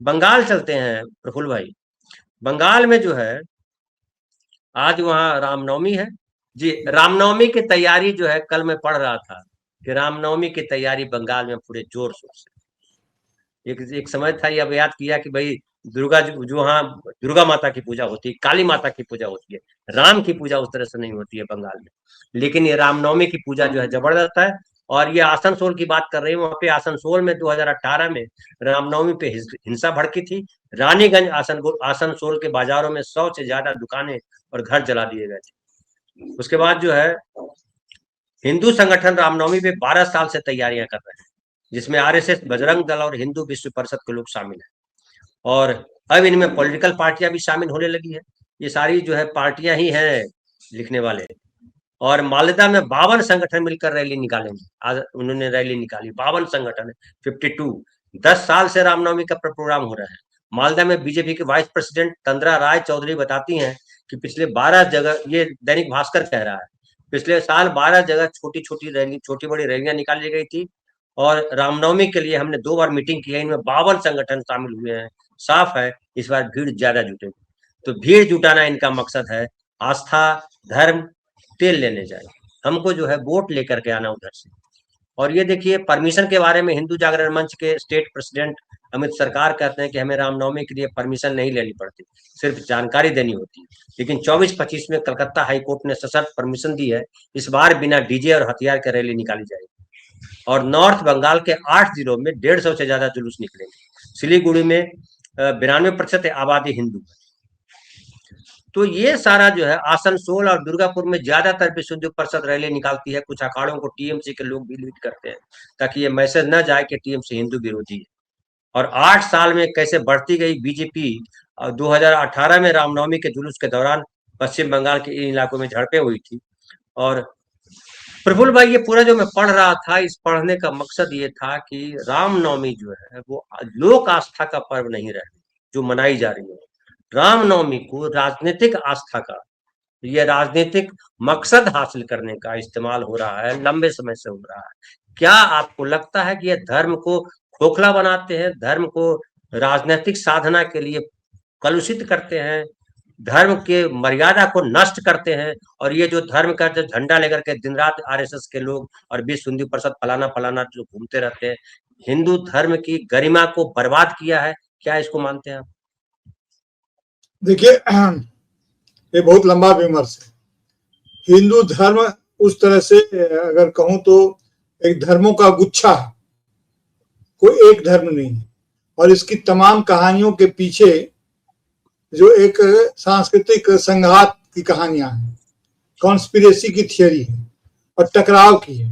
बंगाल चलते हैं प्रफुल्ल भाई। बंगाल में जो है आज वहाँ रामनवमी है। जी, रामनवमी की तैयारी जो है, कल मैं पढ़ रहा था कि रामनवमी की तैयारी बंगाल में पूरे जोर शोर से। एक एक समय था, ये अब याद किया कि भाई दुर्गा जो वहाँ दुर्गा माता की पूजा होती है, काली माता की पूजा होती है, राम की पूजा उस तरह से नहीं होती है बंगाल में। लेकिन ये रामनवमी की पूजा जो है जबरदस्त है। और ये आसनसोल की बात कर रही हूँ, वहाँ पे आसनसोल में 2018 में रामनवमी पे हिंसा भड़की थी। रानीगंज आसनसोल के बाजारों में 100 से ज्यादा दुकानें और घर जला दिए गए थे। उसके बाद जो है हिंदू संगठन रामनवमी पे 12 साल से तैयारियां कर रहे हैं, जिसमें आरएसएस, बजरंग दल और हिंदू विश्व परिषद के लोग शामिल हैं। और अब इनमें पॉलिटिकल पार्टियां भी शामिल होने लगी है। ये सारी जो है पार्टियां ही हैं लिखने वाले। और मालेदा में 52 संगठन मिलकर रैली निकालेंगे। आज उन्होंने रैली निकाली, 52 संगठन है, 52। 10 साल से रामनवमी का प्रोग्राम हो रहा है। मालदा में बीजेपी के वाइस प्रेसिडेंट तंद्रा राय चौधरी बताती हैं कि पिछले 12 जगह, ये दैनिक भास्कर कह रहा है, पिछले साल 12 जगह छोटी छोटी रैली, छोटी बड़ी रैलियां निकाली गई थी। और रामनवमी के लिए हमने 2 बार मीटिंग की है, इनमें 52 संगठन शामिल हुए हैं। साफ है इस बार भीड़ ज्यादा जुटेगी। तो भीड़ जुटाना इनका मकसद है। आस्था, धर्म, तेल लेने जाए, हमको जो है वोट लेकर के आना उधर से। और ये देखिए, परमिशन के बारे में हिंदू जागरण मंच के स्टेट प्रेसिडेंट अमित सरकार कहते हैं कि हमें रामनवमी के लिए परमिशन नहीं लेनी पड़ती, सिर्फ जानकारी देनी होती है। लेकिन 24-25 में कलकत्ता हाईकोर्ट ने सशर्त परमिशन दी है। इस बार बिना डीजे और हथियार की रैली निकाली जाएगी। और नॉर्थ बंगाल के 8 जिलों में 150 से ज्यादा जुलूस निकलेंगे। सिलीगुड़ी में 92% आबादी हिंदू है। तो ये सारा जो है आसनसोल और दुर्गापुर में ज्यादातर विश्व हिंदू परिषद रैली निकालती है। कुछ अखाड़ों को टीएमसी के लोग भी लीड करते हैं, ताकि ये मैसेज न जाए कि टीएमसी हिंदू विरोधी है। और 8 साल में कैसे बढ़ती गई बीजेपी। 2018 में रामनवमी के जुलूस के दौरान पश्चिम बंगाल के इन इलाकों में झड़पें हुई थी। और प्रफुल्ल भाई, ये पूरा जो मैं पढ़ रहा था, इस पढ़ने का मकसद ये था कि रामनवमी जो है वो लोक आस्था का पर्व नहीं रह जो मनाई जा रही है। रामनवमी को राजनीतिक आस्था का, ये राजनीतिक मकसद हासिल करने का इस्तेमाल हो रहा है, लंबे समय से हो रहा है। क्या आपको लगता है कि ये धर्म को खोखला बनाते हैं, धर्म को राजनीतिक साधना के लिए कलुषित करते हैं, धर्म के मर्यादा को नष्ट करते हैं? और ये जो धर्म का जो झंडा लेकर के दिन रात आरएसएस के लोग और विश्व हिंदू परिषद फलाना फलाना जो घूमते रहते हैं, हिंदू धर्म की गरिमा को बर्बाद किया है, क्या इसको मानते हैं आप? देखिए, ये बहुत लंबा विमर्श है। हिंदू धर्म उस तरह से अगर कहूं तो एक धर्मों का गुच्छा है, कोई एक धर्म नहीं है। और इसकी तमाम कहानियों के पीछे जो एक सांस्कृतिक संघात की कहानियां हैं, कॉन्स्पिरेसी की थियरी है और टकराव की है।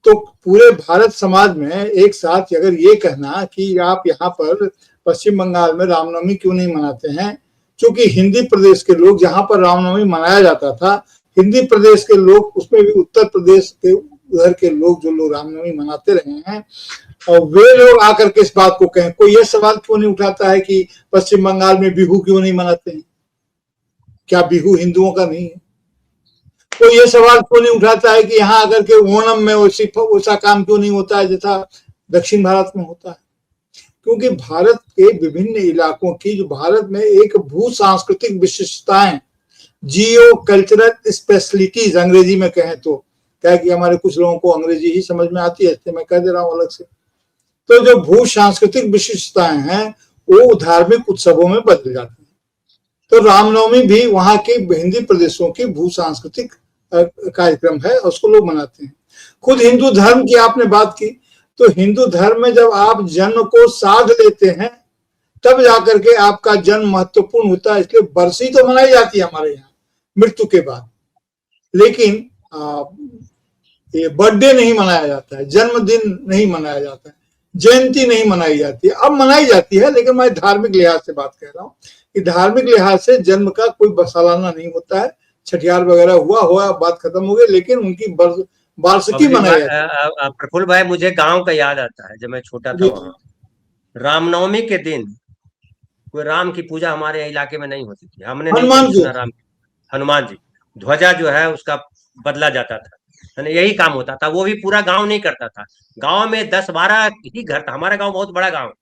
तो पूरे भारत समाज में एक साथ अगर ये कहना कि आप यहाँ पर पश्चिम बंगाल में रामनवमी क्यों नहीं मनाते हैं, क्योंकि हिंदी प्रदेश के लोग जहां पर रामनवमी मनाया जाता था, हिंदी प्रदेश के लोग, उसमें भी उत्तर प्रदेश के उधर के लोग जो लोग रामनवमी मनाते रहे हैं, और वे लोग आकर के इस बात को कहें। कोई यह सवाल क्यों नहीं उठाता है कि पश्चिम बंगाल में बिहू क्यों नहीं मनाते हैं? क्या बिहू हिंदुओं का नहीं है? कोई ये सवाल क्यों नहीं उठाता है कि यहाँ आकर के ओणम में वैसा काम क्यों नहीं होता है जैसा दक्षिण भारत में होता है? क्योंकि भारत के विभिन्न इलाकों की जो भारत में एक भू सांस्कृतिक विशिष्टताएं, जियो कल्चरल स्पेशलिटीज अंग्रेजी में कहें तो, क्या कि हमारे कुछ लोगों को अंग्रेजी ही समझ में आती है, इसलिए मैं कह दे रहा हूं अलग से। तो जो भू सांस्कृतिक विशिष्टताएं हैं वो धार्मिक उत्सवों में बदल जाती हैं। तो रामनवमी भी वहां के हिंदी प्रदेशों की भू सांस्कृतिक कार्यक्रम है, उसको लोग मनाते हैं। खुद हिंदू धर्म की आपने बात की, तो हिंदू धर्म में जब आप जन्म को साध लेते हैं तब जाकर के आपका जन्म महत्वपूर्ण होता है। इसलिए बरसी तो मनाई जाती है हमारे यहाँ मृत्यु के बाद, लेकिन ये बर्थडे नहीं मनाया जाता है, जन्मदिन नहीं मनाया जाता है, जयंती नहीं मनाई जाती है। अब मनाई जाती है, लेकिन मैं धार्मिक लिहाज से बात कह रहा हूँ कि धार्मिक लिहाज से जन्म का कोई सालाना नहीं होता है। छठियार वगैरह हुआ बात खत्म हो गई, लेकिन उनकी वार्षिकी मनाई जाती है। प्रफुल्ल भाई, मुझे गांव का याद आता है, जब मैं छोटा था वहां रामनवमी के दिन कोई राम की पूजा हमारे इलाके में नहीं होती थी। हमने नहीं हनुमान कभी जी, सुना राम। हनुमान जी, ध्वजा जो है उसका बदला जाता था, यही काम होता था। वो भी पूरा गांव नहीं करता था, गांव में 10-12 ही घर था। हमारा गांव बहुत बड़ा गांव,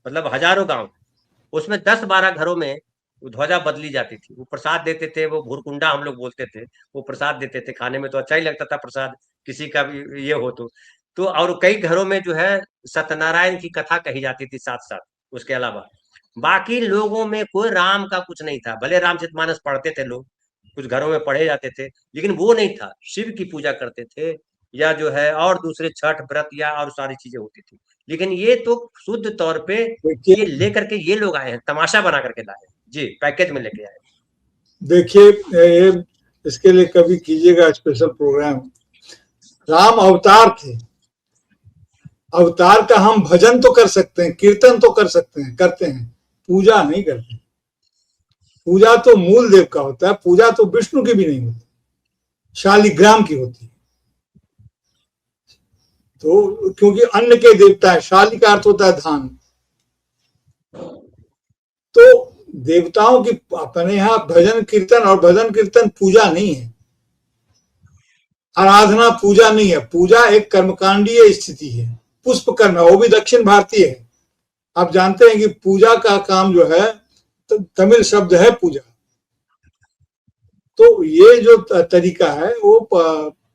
मतलब हजारों गांव। उसमें 10-12 घरों में वो ध्वजा बदली जाती थी। वो प्रसाद देते थे, वो भुरकुंडा हम लोग बोलते थे, वो प्रसाद देते थे। खाने में तो अच्छा ही लगता था प्रसाद, किसी का भी ये हो तो और कई घरों में जो है सत्यनारायण की कथा कही जाती थी साथ-साथ। उसके अलावा बाकी लोगों में कोई राम का कुछ नहीं था। भले रामचरितमानस पढ़ते थे लोग, कुछ घरों में पढ़े जाते थे, लेकिन वो नहीं था। शिव की पूजा करते थे या जो है और दूसरे छठ व्रत या और सारी चीजें होती थी। लेकिन ये तो शुद्ध तौर पे देखिए ये लेकर के ये लोग आए हैं, तमाशा बना करके लाए हैं। जी, पैकेज में लेके आए। देखिए ये इसके लिए कभी कीजिएगा स्पेशल प्रोग्राम। राम अवतार थे, अवतार का हम भजन तो कर सकते हैं, कीर्तन तो कर सकते हैं, करते हैं, पूजा नहीं करते। पूजा तो मूल देव का होता है, पूजा तो विष्णु की भी नहीं होती, शालिग्राम की होती है। तो क्योंकि अन्न के देवता है, शाली का अर्थ होता है धान। तो देवताओं की अपने यहाँ भजन कीर्तन, और भजन कीर्तन पूजा नहीं है, आराधना पूजा नहीं है। पूजा एक कर्मकांडीय स्थिति है, पुष्प कर्म है, वो भी दक्षिण भारतीय है। आप जानते हैं कि पूजा का काम जो है तमिल शब्द है पूजा। तो ये जो तरीका है वो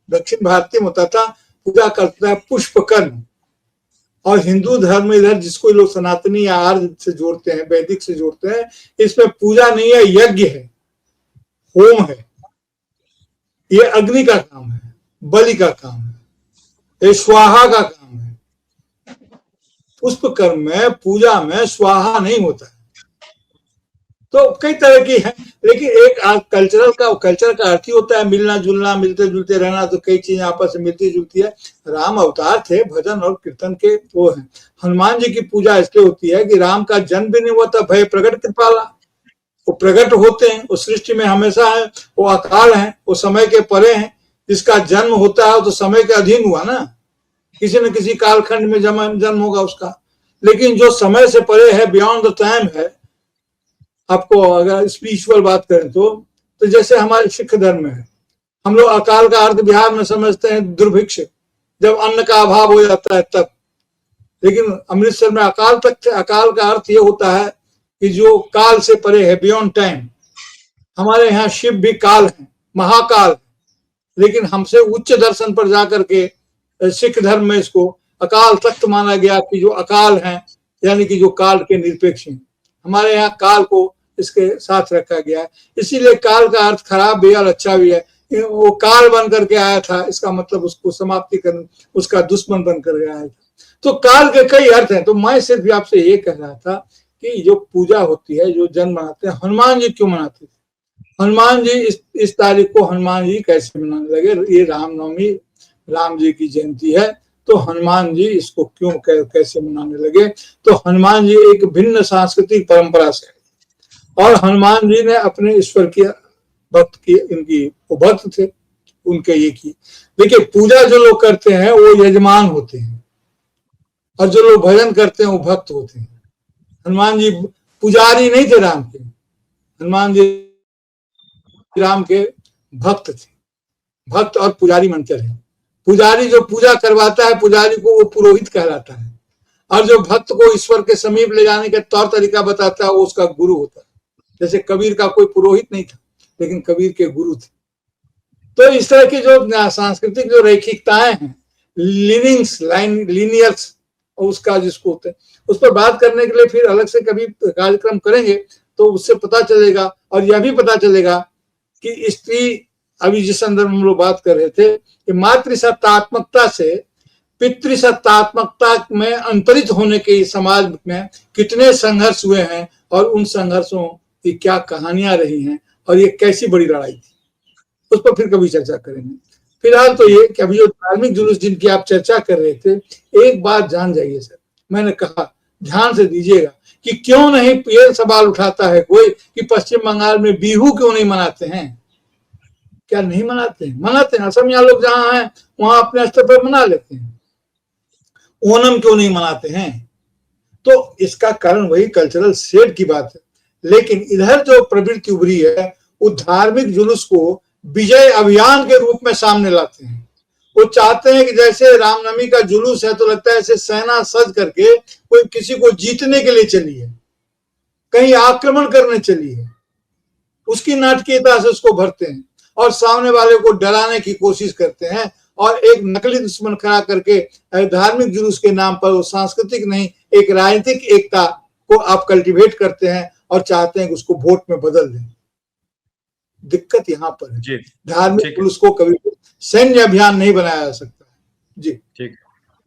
दक्षिण भारतीय में होता था, पूजा करता है पुष्प कर्म। और हिंदू धर्म में इधर जिसको लोग सनातनी या आर्य से जोड़ते हैं, वैदिक से जोड़ते हैं, इसमें पूजा नहीं है, यज्ञ है, होम है, ये अग्नि का काम है, बलि का काम है, ये स्वाहा का काम है। पुष्प कर्म में, पूजा में स्वाहा नहीं होता है। तो कई तरह की है, लेकिन एक कल्चर का अर्थ ही होता है मिलना जुलना, मिलते जुलते रहना। तो कई चीजें आपस में मिलती जुलती है। राम अवतार थे, भजन और कीर्तन के वो हैं। हनुमान जी की पूजा इसलिए होती है कि राम का जन्म भी नहीं हुआ था, भय प्रकट कृपाला, वो प्रकट होते हैं, उस सृष्टि में हमेशा है, वो अकाल है, वो समय के परे हैं। जिसका जन्म होता है तो समय के अधीन हुआ ना, किसी न किसी कालखंड में जन्म होगा उसका। लेकिन जो समय से परे है, बियॉन्ड द टाइम है, आपको अगर स्पिरिचुअल बात करें तो जैसे हमारे सिख धर्म में है, हम लोग अकाल का अर्थ बिहार में समझते हैं दुर्भिक्ष, जब अन्न का अभाव हो जाता है तब। लेकिन अमृतसर में अकाल का अर्थ ये होता है कि जो काल से परे है, बियॉन्ड टाइम। हमारे यहाँ शिव भी काल है, महाकाल, लेकिन हमसे उच्च दर्शन पर जाकर के सिख धर्म में इसको अकाल तख्त माना गया कि जो अकाल है, यानी कि जो काल के निरपेक्ष हैं। हमारे यहाँ काल को इसके साथ रखा गया है। इसीलिए काल का अर्थ खराब भी और अच्छा भी है। वो काल बन करके आया था, इसका मतलब उसको समाप्ति कर, उसका दुश्मन बन कर आया था। तो काल के कई अर्थ हैं। तो मैं सिर्फ आपसे ये कह रहा था कि जो पूजा होती है, जो जन्म मनाते हैं, हनुमान जी क्यों मनाते थे? हनुमान जी इस तारीख को हनुमान जी कैसे मनाने लगे? ये रामनवमी, राम जी की जयंती है, तो हनुमान जी इसको क्यों कैसे मनाने लगे? तो हनुमान जी एक भिन्न सांस्कृतिक परंपरा से, और हनुमान जी ने अपने ईश्वर की भक्त की, इनकी वो भक्त थे, उनके ये की। देखिए पूजा जो लोग करते हैं वो यजमान होते हैं, और जो लोग भजन करते हैं वो भक्त होते हैं। हनुमान जी पुजारी नहीं थे राम के, हनुमान जी राम के भक्त थे। भक्त और पुजारी में अंतर है। पुजारी जो पूजा करवाता है, पुजारी को वो पुरोहित कहलाता है, और जो भक्त को ईश्वर के समीप ले जाने का तौर तरीका बताता है वो उसका गुरु होता है। जैसे कबीर का कोई पुरोहित नहीं था, लेकिन कबीर के गुरु थे। तो इस तरह की जो सांस्कृतिक जो रैखिकताएं हैं, लीनियर्स, उसका जिसको होते हैं, उस पर बात करने के लिए फिर अलग से कभी कार्यक्रम करेंगे, तो उससे पता चलेगा। और यह भी पता चलेगा कि स्त्री, अभी जिस संदर्भ में हम लोग बात कर रहे थे कि मातृसत्तात्मकता से पितृसत्तात्मकता में अंतरित होने के समाज में कितने संघर्ष हुए हैं, और उन संघर्षों की क्या कहानियां रही हैं, और ये कैसी बड़ी लड़ाई थी, उस पर फिर कभी चर्चा करेंगे। फिलहाल तो ये कि अभी जो धार्मिक जुलूस जिनकी आप चर्चा कर रहे थे, एक बात जान जाइए सर, मैंने कहा ध्यान से दीजिएगा कि क्यों नहीं, ये सवाल उठाता है कोई कि पश्चिम बंगाल में बिहू क्यों नहीं मनाते हैं? क्या नहीं मनाते हैं? मनाते हैं। असमिया लोग जहां हैं वहां अपने स्तर पर मना लेते हैं। ओणम क्यों नहीं मनाते हैं? तो इसका कारण वही कल्चरल शेड की बात है। लेकिन इधर जो प्रवृत्ति उभरी है, वो धार्मिक जुलूस को विजय अभियान के रूप में सामने लाते हैं। वो चाहते हैं कि जैसे रामनवमी का जुलूस है तो लगता है ऐसे सेना सज करके कोई किसी को जीतने के लिए चली है। कहीं आक्रमण करने चली है, उसकी नाटकीयता से उसको भरते हैं और सामने वाले को डराने की कोशिश करते हैं और एक नकली दुश्मन खड़ा करके धार्मिक जुलूस के नाम पर, वो सांस्कृतिक नहीं, एक राजनीतिक एकता को आप कल्टीवेट करते हैं और चाहते हैं कि उसको वोट में बदल दें। दिक्कत यहाँ पर है। धार्मिक जुलूस को कभी सैन्य अभियान नहीं बनाया जा सकता। जी ठीक।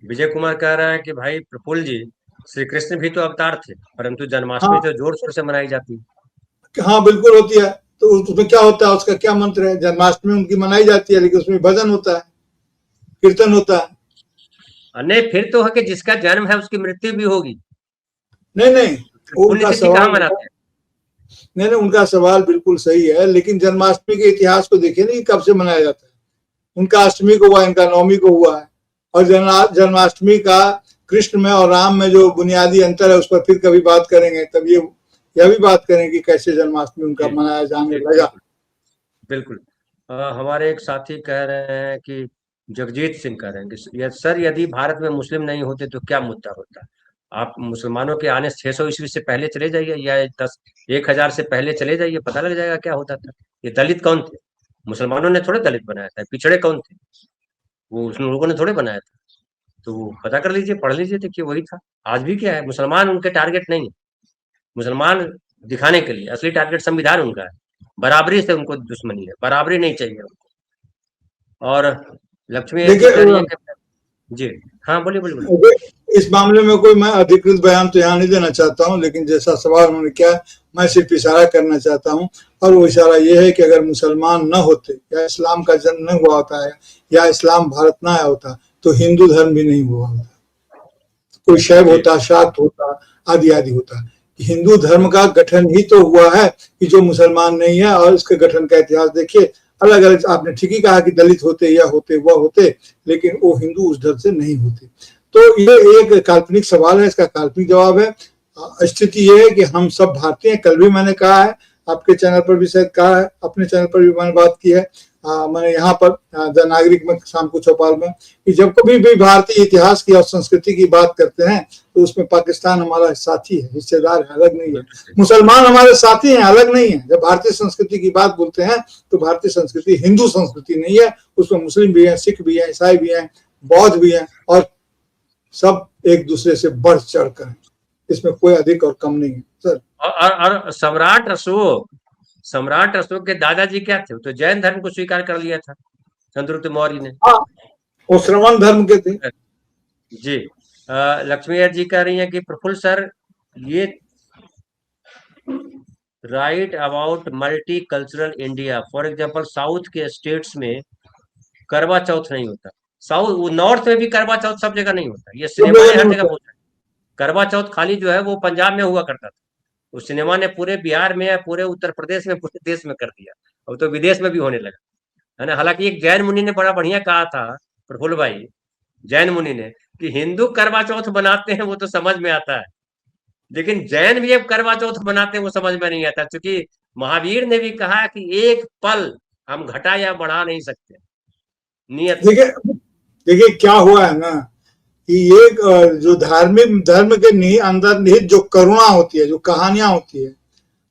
विजय कुमार कह रहा है कि भाई प्रफुल्ल जी, श्री कृष्ण भी तो अवतार थे, परंतु जन्माष्टमी तो जोर शोर से मनाई जाती है। हाँ बिल्कुल होती है। तो उसमें क्या होता है, उसका क्या मंत्र है? जन्माष्टमी उनकी मनाई जाती है, लेकिन उसमें भजन होता है, कीर्तन होता है। नहीं, फिर तो है कि जिसका जन्म है उसकी मृत्यु भी होगी। नहीं, उनका सवाल मनाते हैं। नहीं, उनका सवाल बिल्कुल सही है, लेकिन जन्माष्टमी के इतिहास को देखिए नहीं, कब से मनाया जाता है। उनका अष्टमी को हुआ, इनका नवमी को हुआ है। और जन्माष्टमी का कृष्ण में और राम में जो बुनियादी अंतर है उस पर फिर कभी बात करेंगे। तब यह भी बात करें कि कैसे जन्माष्टमी उनका मनाया जाने लगा। बिल्कुल। हमारे एक साथी कह रहे हैं कि जगजीत सिंह कह रहे हैं कि सर, यदि भारत में मुस्लिम नहीं होते तो क्या मुद्दा होता? आप मुसलमानों के आने 600 ईस्वी से पहले चले जाइए या 1000 से पहले चले जाइए, पता लग जाएगा क्या होता था। ये दलित कौन थे? मुसलमानों ने थोड़े दलित बनाया था। पिछड़े कौन थे? वो उन लोगों ने थोड़े बनाया था। तो वो पता कर लीजिए, पढ़ लीजिए, देखिए वही था। आज भी क्या है, मुसलमान उनके टारगेट नहीं है। मुसलमान दिखाने के लिए असली टारगेट संविधान उनका है। बराबरी से उनको दुश्मनी है, बराबरी नहीं चाहिए उनको। और लक्ष्मी जी हाँ, बोलिए। इस मामले में कोई मैं अधिकृत बयान तो यहाँ नहीं देना चाहता हूँ, लेकिन जैसा सवाल उन्होंने किया मैं सिर्फ इशारा करना चाहता हूँ। और वो इशारा ये है कि अगर मुसलमान न होते या इस्लाम का जन्म नहीं हुआ होता है या इस्लाम भारत न आया होता तो हिंदू धर्म भी नहीं हुआ होता। कोई शैव होता, शाक्त होता, आदि आदि होता। हिंदू धर्म का गठन ही तो हुआ है कि जो मुसलमान नहीं है। और इसके गठन का इतिहास देखिए, अलग अलग, आपने ठीक ही कहा कि दलित होते या होते वह होते, लेकिन वो हिंदू उस धर्म से नहीं होते। तो ये एक काल्पनिक सवाल है, इसका काल्पनिक जवाब है। स्थिति ये है कि हम सब भारतीय हैं। कल भी मैंने कहा है, आपके चैनल पर भी शायद कहा है, अपने चैनल पर भी मैंने बात की है, मैंने यहाँ पर द नागरिक में शाम को चौपाल में, कि जब कभी भी भारतीय इतिहास की और संस्कृति की बात करते हैं तो उसमें पाकिस्तान हमारा साथी है, हिस्सेदार है, अलग नहीं है। मुसलमान हमारे साथी हैं, अलग नहीं है। जब भारतीय संस्कृति की बात बोलते हैं तो भारतीय संस्कृति हिंदू संस्कृति नहीं है, उसमें मुस्लिम भी है, सिख भी है, ईसाई भी है, बौद्ध भी है, और सब एक दूसरे से बढ़ चढ़ कर, इसमें कोई अधिक और कम नहीं है सर। और सम्राट अशोक के दादाजी क्या थे? तो जैन धर्म को स्वीकार कर लिया था चंद्रगुप्त मौर्य ने। वो श्रवण धर्म के थे। जी। लक्ष्मी जी कह रही हैं कि प्रफुल्ल सर, ये right about multi cultural India, for example south के स्टेट्स में करवा चौथ नहीं होता। साउथ नॉर्थ में भी करवा चौथ सब जगह नहीं होता। ये सिनेमा ने हर जगह पहुंचा। करवा चौथ खाली जो है वो पंजाब में हुआ करता था। उस सिनेमा ने पूरे बिहार में, पूरे उत्तर प्रदेश में, पूरे देश में कर दिया। अब तो विदेश में भी होने लगा है ना। हालांकि एक जैन मुनि ने बड़ा बढ़िया कहा था, प्रफुल्ल भाई, जैन मुनि ने, कि हिंदू करवा चौथ बनाते हैं वो तो समझ में आता है, लेकिन जैन भी अब करवा चौथ बनाते हैं वो समझ में नहीं आता। क्योंकि महावीर ने भी कहा कि एक पल हम घटा या बढ़ा नहीं सकते नियत। देखिए क्या हुआ है ना, कि ये जो धार्मिक धर्म के अंदर निहित जो करुणा होती है, जो कहानियां होती है,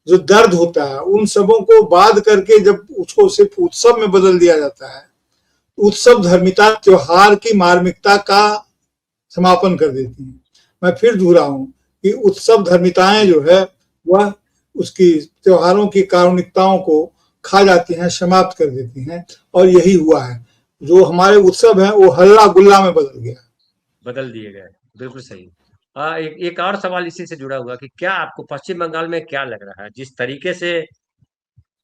जो दर्द होता है, उन सबों को बाध करके जब उसको सिर्फ उत्सव में बदल दिया जाता है, उत्सव धर्मिता त्योहार की मार्मिकता का समापन कर देती है। मैं फिर दोहराऊं कि उत्सव धर्मिताएं जो है वह उसकी त्योहारों की कारुणिकताओं को खा जाती हैं, समाप्त कर देती हैं। और यही हुआ है, जो हमारे उत्सव हैं वो हल्ला गुल्ला में बदल दिए गए। बिल्कुल सही। एक और सवाल इसी से जुड़ा हुआ कि क्या आपको पश्चिम बंगाल में क्या लग रहा है, जिस तरीके से,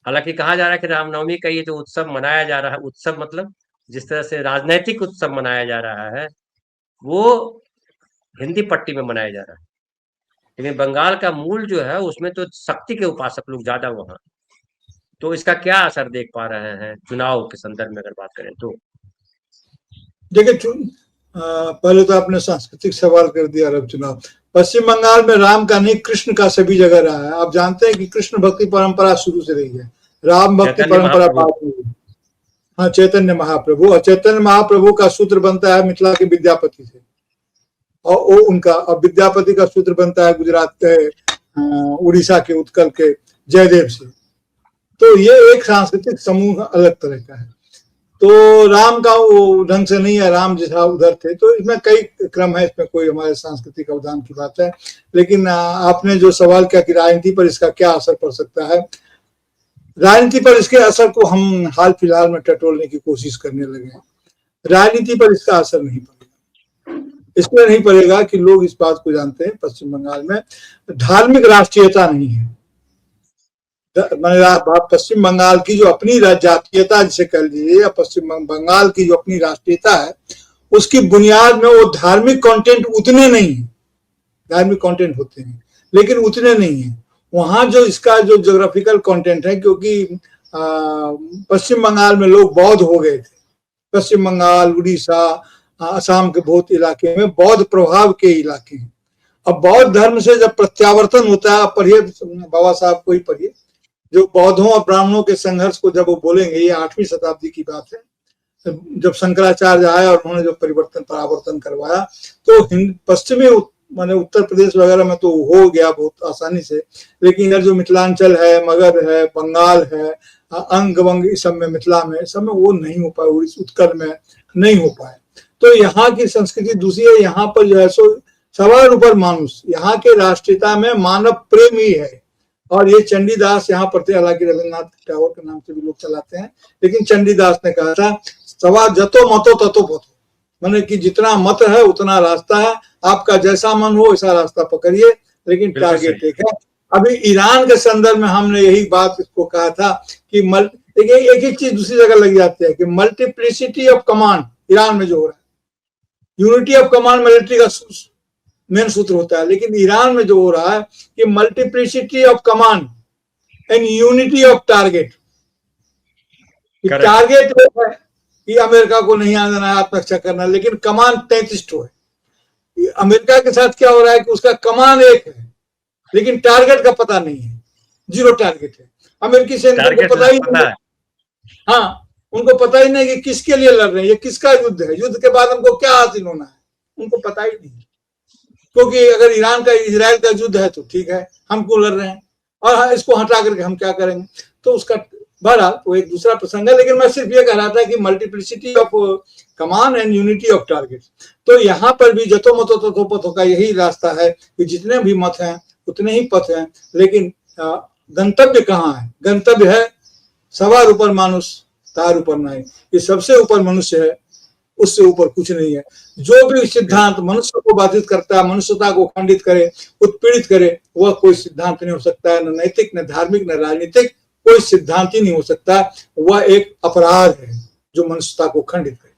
हालांकि कहा जा रहा है कि रामनवमी का ये जो उत्सव मनाया जा रहा है, उत्सव मतलब जिस तरह से राजनैतिक उत्सव मनाया जा रहा है वो हिंदी पट्टी में मनाया जा रहा है, लेकिन बंगाल का मूल जो है उसमें तो शक्ति के उपासक लोग ज्यादा वहां। तो इसका क्या असर देख पा रहे हैं चुनाव के संदर्भ में अगर बात करें तो? देखिए, पहले तो आपने सांस्कृतिक सवाल कर दिया। अब चुनाव पश्चिम बंगाल में राम का नहीं, कृष्ण का सभी जगह रहा है। आप जानते हैं कि कृष्ण भक्ति परंपरा शुरू से रही है, राम भक्ति परंपरा बाद में। हाँ, चैतन्य महाप्रभु, और चैतन्य महाप्रभु का सूत्र बनता है मिथिला के विद्यापति से, और वो उनका, अब विद्यापति का सूत्र बनता है गुजरात के उड़ीसा के उत्कल के जयदेव से। तो ये एक सांस्कृतिक समूह अलग तरह का है। तो राम का वो ढंग से नहीं है, राम जैसा उधर थे। तो इसमें कई क्रम है, इसमें कोई हमारे सांस्कृतिक अवदान की बात है। लेकिन आपने जो सवाल किया कि राजनीति पर इसका क्या असर पड़ सकता है, राजनीति पर इसके असर को हम हाल फिलहाल में टटोलने की कोशिश करने लगे हैं। राजनीति पर इसका असर नहीं पड़ेगा, इसलिए नहीं पड़ेगा कि लोग इस बात को जानते हैं पश्चिम बंगाल में धार्मिक राष्ट्रीयता नहीं है। पश्चिम बंगाल की जो अपनी जातीयता जिसे कह लीजिए, या पश्चिम बंगाल की जो अपनी राष्ट्रीयता है, उसकी बुनियाद में वो धार्मिक कंटेंट उतने नहीं है। धार्मिक कंटेंट होते हैं लेकिन उतने नहीं है। वहां जो इसका जो ज्योग्राफिकल कंटेंट है, क्योंकि पश्चिम बंगाल में लोग बौद्ध हो गए थे। पश्चिम बंगाल, उड़ीसा, असम के बहुत इलाके में बौद्ध प्रभाव के इलाके हैं। अब बौद्ध धर्म से जब प्रत्यावर्तन होता है, पढ़िए बाबा साहब को ही पढ़िए, जो बौद्धों और ब्राह्मणों के संघर्ष को जब वो बोलेंगे, ये 8वीं शताब्दी की बात है, जब शंकराचार्य आए और उन्होंने जो परावर्तन करवाया, तो पश्चिमी माने उत्तर प्रदेश वगैरह में तो हो गया बहुत आसानी से, लेकिन इधर जो मिथिलांचल है, मगध है, बंगाल है, अंग वंग इस सब में, मिथिला में, सब में वो नहीं हो पाए, इस उत्कल में नहीं हो पाए। तो यहाँ की संस्कृति दूसरी है। यहाँ पर जो है सो सवार ऊपर मानुष, यहाँ के राष्ट्रीयता में मानव प्रेम ही है। और ये चंडीदास यहाँ पर थे, हालांकि रविन्द्रनाथ टैगोर के नाम से भी लोग चलाते हैं, लेकिन चंडीदास ने कहा था सवा जतो मतो ततो पथो, माने कि जितना मत है उतना रास्ता है, आपका जैसा मन हो वैसा रास्ता पकड़िए, लेकिन टारगेट एक है। अभी ईरान के संदर्भ में हमने यही बात इसको कहा था कि देखिए एक ही चीज दूसरी जगह लग जाती है कि मल्टीप्लिसिटी ऑफ कमांड ईरान में जो हो रहा है, यूनिटी ऑफ कमांड मिलिट्री का मेन सूत्र होता है, लेकिन ईरान में जो हो रहा है कि multiplicity of command and unity of target. Target है कि अमेरिका को नहीं आना है, आत्मरक्षा करना, लेकिन कमान 33 है। अमेरिका के साथ क्या हो रहा है कि उसका कमान एक है लेकिन टारगेट का पता नहीं है, 0 टारगेट है। अमेरिकी सैनिकों को पता ही नहीं, हाँ उनको पता ही नहीं कि किसके लिए लड़ रहे हैं, ये किसका युद्ध है, युद्ध के बाद हमको क्या हासिल होना है, उनको पता ही नहीं। क्योंकि अगर ईरान का इजराइल का युद्ध है तो ठीक है, हम क्यों लड़ रहे हैं, और इसको हटा करके हम क्या करेंगे। तो उसका बहरहाल वो एक दूसरा प्रसंग है, लेकिन मैं सिर्फ ये कह रहा था कि multiplicity of command and unity of target. तो यहाँ पर भी जतो मतो ततो पथो का यही रास्ता है कि जितने भी मत हैं उतने ही पथ हैं, लेकिन गंतव्य कहाँ है? गंतव्य है सवार ऊपर मानुष तार ऊपर नहीं। ये सबसे ऊपर मनुष्य है, उससे ऊपर कुछ नहीं है। जो भी सिद्धांत मनुष्य को बाधित करता है, मनुष्यता को खंडित करे, उत्पीड़ित करे, वह कोई सिद्धांत नहीं हो सकता है, न नैतिक, न धार्मिक, न राजनीतिक, कोई सिद्धांत ही नहीं हो सकता। वह एक अपराध है जो मनुष्यता को खंडित करे।